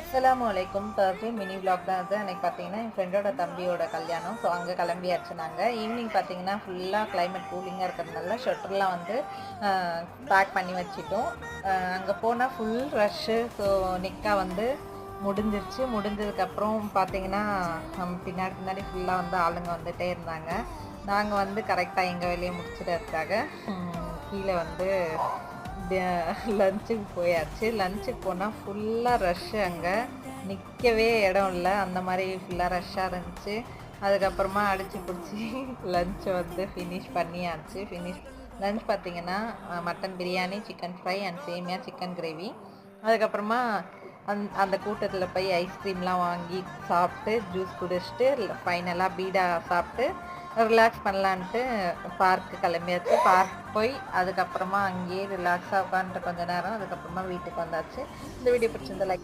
அஸ்ஸலாமு அலைக்கும். Thursday mini vlog தான் இது. அன்னைக்கு பார்த்தீங்கன்னா, என் ஃப்ரெண்டோட தம்பியோட கல்யாணம். ஸோ அங்கே கிளம்பியாச்சு நாங்கள். ஈவினிங் பார்த்தீங்கன்னா, ஃபுல்லாக கிளைமேட் கூலிங்காக இருக்கிறதுனால ஷட்டர்லாம் வந்து பேக் பண்ணி வச்சுட்டோம். அங்கே போனால் ஃபுல் ரஷ்ஷு. ஸோ நிக்கா வந்து முடிஞ்சிருச்சு. முடிஞ்சதுக்கப்புறம் பார்த்தீங்கன்னா, பின்னாடி பின்னாடி ஃபுல்லாக வந்து ஆளுங்க வந்துகிட்டே இருந்தாங்க. நாங்கள் வந்து கரெக்டாக எங்கள் வேலையை முடிச்சிடறதுக்காக கீழே வந்து லஞ்சுக்கு போயாச்சு. லஞ்சுக்கு போனால் ஃபுல்லாக ரஷ்ஷு. அங்கே நிற்கவே இடம் இல்லை, அந்த மாதிரி ஃபுல்லாக ரஷ்ஷாக இருந்துச்சு. அதுக்கப்புறமா அடித்து பிடிச்சி லஞ்சை வந்து ஃபினிஷ் பண்ணியாச்சு. லஞ்ச் பார்த்திங்கன்னா mutton biryani, chicken fry and சேமியா சிக்கன் கிரேவி. அதுக்கப்புறமா அந்த கூட்டத்தில் போய் ஐஸ்கிரீம்லாம் வாங்கி சாப்பிட்டு ஜூஸ் குடிச்சிட்டு ஃபைனலாக பீடா சாப்பிட்டு ரிலாக்ஸ் பண்ணலான்ட்டு பார்க்கு கிளம்பியாச்சு. பார்க் போய் அதுக்கப்புறமா அங்கேயே ரிலாக்ஸாக உட்காந்துட்டு கொஞ்ச நேரம் அதுக்கப்புறமா வீட்டுக்கு வந்தாச்சு. இந்த வீடியோ பிடிச்சிருந்தா லைக்